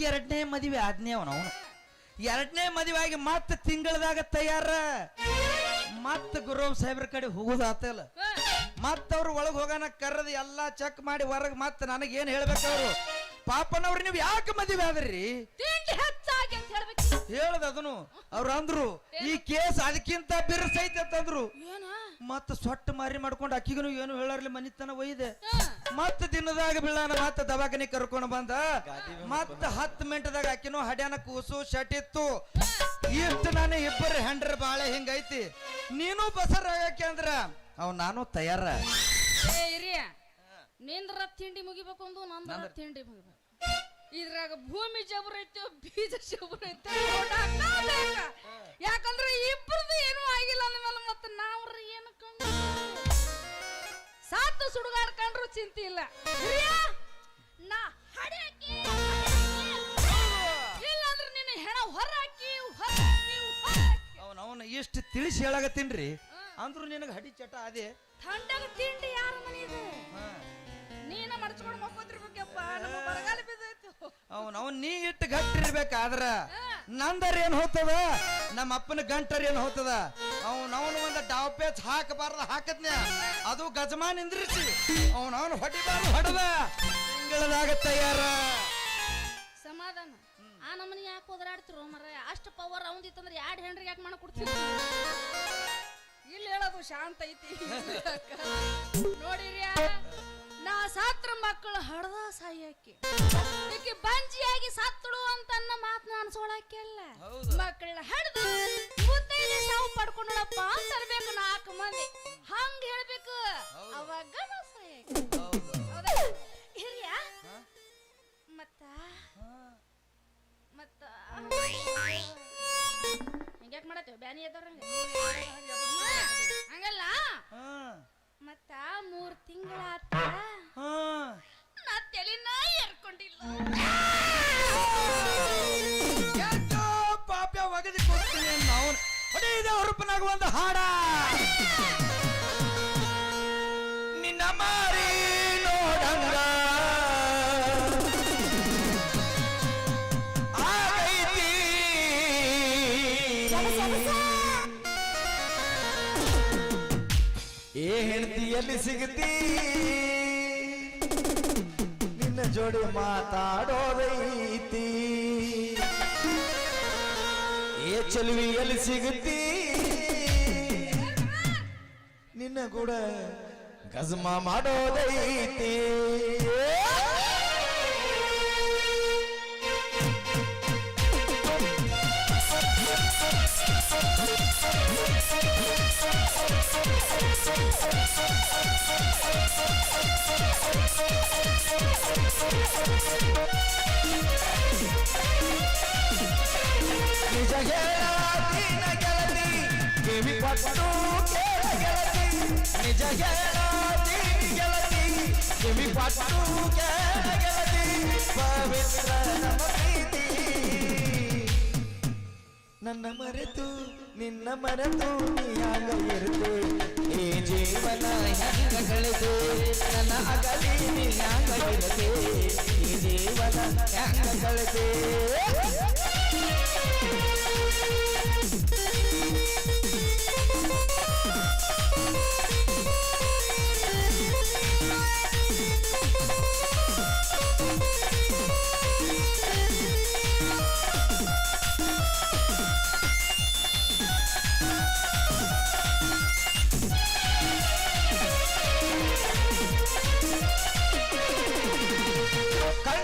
ಎರಡನೇ ಮದುವೆ ಆದ್ನೇ ಅವನು ಎರಡನೇ ಮದುವೆ ಆಗಿ ಮತ್ತೆ ತಿಂಗಳದಾಗ ತಯಾರ ಮತ್ತ ಗುರು ಸಾಹೇಬ್ರ ಕಡೆ ಹೋಗೋದಾತಲ್ಲ ಮತ್ತ ಅವ್ರು ಒಳಗ್ ಹೋಗೋಣ ಕರ್ರದ ಎಲ್ಲಾ ಚೆಕ್ ಮಾಡಿ ಹೊರಗ್ ಮತ್ತ ನನಗೇನ್ ಹೇಳ್ಬೇಕು ಅವ್ರು ಪಾಪನವ್ರು ನೀವು ಯಾಕೆ ಮದುವೆ ಆದ್ರಿ ಹೇಳದ ಅದನ್ನು ಅವ್ರು ಅಂದ್ರು ಈ ಕೇಸ್ ಅದಕ್ಕಿಂತ ಬಿರ್ಸೈತೆ ಅಂತಂದ್ರು ಮತ್ತ ಸೊಟ್ಟ ಮಾರಿ ಮಾಡ್ಕೊಂಡು ಅಕ್ಕಿಗೂ ಏನು ಹೇಳರ್ಲಿ ಮನಿತನ ಒಯ್ದೆ ಮತ್ತ ದಿನದಾಗ ಬೀಳಾನ ಮತ್ತ ದವಾಖಾನೆ ಕರ್ಕೊಂಡು ಬಂದ ಮತ್ತ 10 ಮಿನಿಟ್ದಾಗ ಅಕ್ಕಿನೂ ಹಡ್ಯಾನ ಕೂಸು ಶಟ್ ಇತ್ತು ಇಷ್ಟು ನಾನು ಇಬ್ಬರು ಹೆಂಡ್ರ ಬಾಳೆ ಹಿಂಗೈತಿ ನೀನು ಬಸರ್ ಆಗಕ್ಕೆ ಅಂದ್ರ ಅವ್ ನಾನು ತಯಾರ ನಿಂದ್ರ ತಿಂಡಿ ಮುಗಿಬೇಕು ಅಂದು ನಂದ್ರ ತಿಂಡಿ ಮುಗಿಬೇಕು ಇದ್ರಾಗ ಭೂಮಿ ಜಬರ್ ಐತೆ ಬೀಜ ಜಬರ್ ಐತೆ ಯಾಕಂದ್ರೆ ಇಬ್ಬರದು ಏನೂ ಆಗಿಲ್ಲ ಅಂದ್ಮೇಲೆ ಮತ್ತೆ ನಾವ್ರ ಏನು ಕಂಡು ಸಾತು ಸುಡುಗಾಡ್ಕೊಂಡ್ರು ಚಿಂತೆ ಇಲ್ಲ ನಾ ಹಡಕಿ ಇಲ್ಲಾಂದ್ರೆ ನಿನ್ನ ಹೆಣ ಹೊರಾಕಿ ಅವನ ಎಷ್ಟು ತಿಳಿಸಿ ಹೇಳಾಗತ್ತೀನ್ರಿ ಅಂದ್ರು ನಿನಗೆ ಹಡಿ ಚಟ ಅದೇ ಥಂಡಾಗ ತಿಂಡಿ ಯಾರ ಮನೆಯಿದೆ ನೀನ ಮಡ್ಚ್ಕೊಂಡು ಮಕ್ಕೋತಿರ್ಬೇಕಪ್ಪ ನಮ್ಮ ಬರಗಾಲ ಬಿದ್ದೈತು ಅವನ್ ನೀ ಇಟ್ಟು ಗಟ್ಟಿರ್ಬೇಕಾದ್ರ ನಂದರ್ ಏನ್ ಹೋಗ್ತದ ನಮ್ಮ ಅಪ್ಪನ ಗಂಟರ್ ಏನ್ ಹೋಗ್ತದ ಅವನು ಒಂದ ಡಾವ್ ಪೇಚ್ ಹಾಕಬಾರ್ದ ಹಾಕದ್ನ ಅದು ಗಜಮಾ ನಿಂದ್ರಿಸಿ ಅವನು ಹೊಡಿಬಾರ್ದು ಹೊಡದ ತಿಂಗಳದಾಗ ತಯಾರ ಸಮಾಧಾನ ಆ ನಮ್ಮನಿ ಯಾಕೆ ಹೋದ್ರಾಡ್ತಿರೋ ಮರ ಅಷ್ಟು ಪವರ್ ಅವಂದಿತ್ತಂದ್ರೆ 2 ಹೆಂಡ್ರಿಗೆ ಯಾಕೆ ಮಾಡ ಕೊಡ್ತೀವಿ ಇಲ್ಲಿ ಹೇಳೋದು ಶಾಂತ ಐತಿ ನೋಡಿರ್ಯಾ ನಾ ಸಾತ್ರ ಮಕ್ಕಳು ಹಡ್ದ ಸಾಯಕ್ಕೆ ಈಕೆ ಬಂಜಿಯಾಗಿ ಸತ್ತಳು ಅಂತ ಅನ್ನ ಮಾತನ್ನ ಅನ್ಸೋಳಕ್ಕೆಲ್ಲ ಮಕ್ಕಳನ್ನ ಹಡ್ದು ಮುತ್ತೈದೆ ಸಾವು ಪಡ್ಕೊಂಡಳಪ್ಪ ಅಂತ ಅನ್ಬೇಕು 4 ಮಂದಿ ಹಂಗ ಹೇಳ್ಬೇಕು ಅವಾಗ ನಾ ಸಾಯಕ್ಕೆ ಹಿರಿಯ ಮತ್ತ ಹಿಂಗ್ಯಾಕ್ ಮಾಡತ್ತೇವ ಬ್ಯಾನಿ ಎದವ್ರಂಗ ಹಂಗಲ್ಲ ಮತ್ತ 3 ತಿಂಗಳಾತ ನಾ ತಲೆನ ಏರ್ಕೊಂಡಿಲ್ಲ ಪಾಪ್ಯ ಒಗದಿ ಕೊಡ್ತೀನಿ ನಾವು ಹೊಡೆಯದ ಹುರುಪನಾಗ ಒಂದು ಹಾಡ ನಿನ್ನ ಮಾರಿ ನೋಡಂಗ ಏ ಹೆಂಡತಿಯಲ್ಲಿ ಸಿಗತಿ ನಿನ್ನ ಜೋಡಿ ಮಾತಾಡೋದೈತಿ ಏ ಚೆಲುವಿಯಲ್ಲಿ ಸಿಗತಿ ನಿನ್ನ ಕೂಡ ಗಜಮ ಮಾಡೋದೈತಿ ನಿಜ ಹೇಳೀನ ಗೆಳತಿ ಕಿವಿ ಕೊಟ್ಟು ಕೇಳ ಗೆಳತಿ ನಿಜ ಹೇಳೀನ ಗೆಳತಿ ಕಿವಿ ಕೊಟ್ಟು ಕೇಳ ಗೆಳತಿ ಪವಿತ್ರ ನಮ್ಮ ಪ್ರೀತಿ ನನ್ನ ಮರೆತು ನಿನ್ನ ಮರೆತು ನೀಯಾಗ ಇರುತ್ತೆ ಈ ಜೀವನ ಹೆಂಗ ಕಳೆದು ನನ್ನ ಅಗಲಿ ನೀಯಾಗ ಇರುತ್ತೆ ಈ ಜೀವನ ಹೆಂಗ ಕಳೆದೆ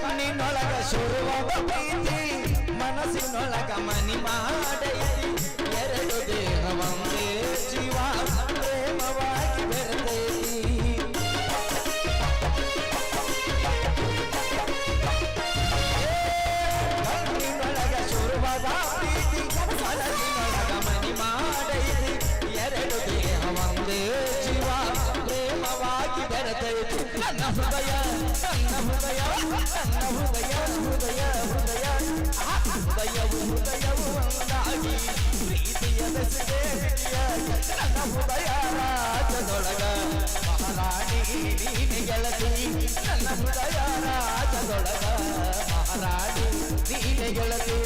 ಕಣ್ಣಿನೊಳಗ ಶುರುವಾದ ಪ್ರೀತಿ ಮನಸ್ಸಿನೊಳಗ ಮನಿ ಮಾಡೈತಿ ಎರಡು ದೇಹ ಒಂದೇ ಜೀವ ಪ್ರೇಮವಾಗಿ ಬೆರೆತೈತಿ ಕಣ್ಣಿನೊಳಗ ಶುರುವಾದ ಪ್ರೀತಿ ಮನಸ್ಸಿನೊಳಗ ಮನಿ ಮಾಡೈತಿ ಎರಡು ದೇಹ ಒಂದೇ ಜೀವ ಪ್ರೇಮವಾಗಿ ಬೆರೆತೈತಿ ನನ್ನ ಹೃದಯ ನನ್ನ ಹೃದಯ ನನ್ನ ಹೃದಯ ಹೃದಯ ಹೃದಯ ಹೃದಯವು ಒಂದಾಗಿ ಪ್ರೀತಿಯ ಬೆಸಗೆ ನನ್ನ ಹೃದಯ ರಾಜದೊಳಗ ಮಹಾರಾಣಿ ನೀನೆ ಗೆಳತಿ ನನ್ನ ಹೃದಯ ರಾಜದೊಳಗ ಮಹಾರಾಣಿ ಗೆಳತಿ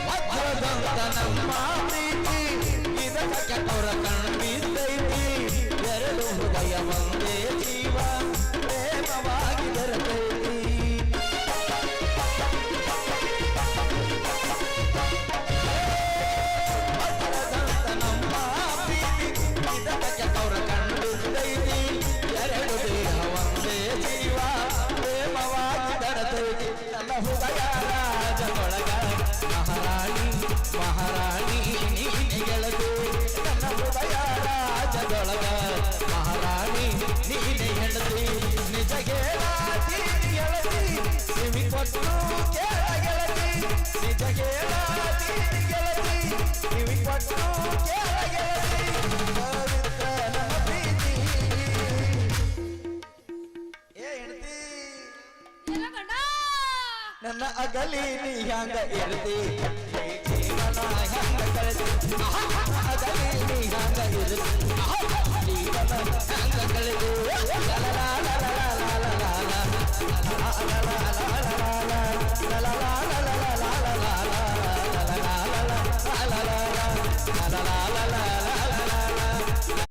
ವಜ್ರದಂತ ನಮ್ಮ ಪ್ರೀತಿ ಇದಕ್ಕೆ ಕೆಟ್ಟವರ ಕಣ್ಬಿದ್ದೈತಿ ಎರಡು ಹೃದಯ ಒಂದೇ ಜೀವ ಪ್ರೇಮವಾಗಿ ಬೆರೆತೈತಿ ವಜ್ರದಂತ ನಮ್ಮ ಪ್ರೀತಿ ಇದಕ್ಕೆ ಕೆಟ್ಟವರ ಕಣ್ಬಿದ್ದೈತಿ ಎರಡು ದೇಹ ಒಂದೇ ಜೀವ ಪ್ರೇಮವಾಗಿ ಬೆರೆತೈತಿ ನನ್ನ ಹೃದಯ ರಾಜನೊಳಗ ಮಹಾರಾಣಿ ಮಹಾರಾಣಿ ನೀನೆ ಗೆಳತಿ ನನ್ನ ಹೃದಯ ರಾಜದೊಳಗ ಮಹಾರಾಣಿ ನೀನೆ ಹೆಂಡತಿ ನಿಜ ಗೆಳತಿ ಗೆಳತಿ ಸಿಮಿ ಕೊಟ್ಟು ಕೇಳ ಗೆಳತಿ ನಿಜ ಗೆಳತಿ ಗೆಳತಿ ಸಿಮಿ ಕೊಟ್ಟು ಕೇಳ ಗೆಳತಿ ಪವಿತ್ರ ನಮ್ಮ ಪ್ರೀತಿ ಏ ಹೆಂಡತಿ ಎಲ್ಲ ಗಂಡ ನನ್ನ ಅಗಲಿ ನೀ ಹ್ಯಾಂಗ ಇರ್ತಿ ಜೀವನ ಹ್ಯಾಂಗ ಕಳೆದಿ ಅಗಲಿ ನೀ ಹ್ಯಾಂಗ ಇರ್ತಿ ಜೀವನ ಹ್ಯಾಂಗ ಕಳೆದಿ ಲಾ ಲಾ ಲಾ ಲಾ ಲಾ ಲಾ ಲಾ ಲಾ ಲಾ ಲಾ ಲಾ ಲಾ ಲಾ ಲಾ ಲಾ ಲಾ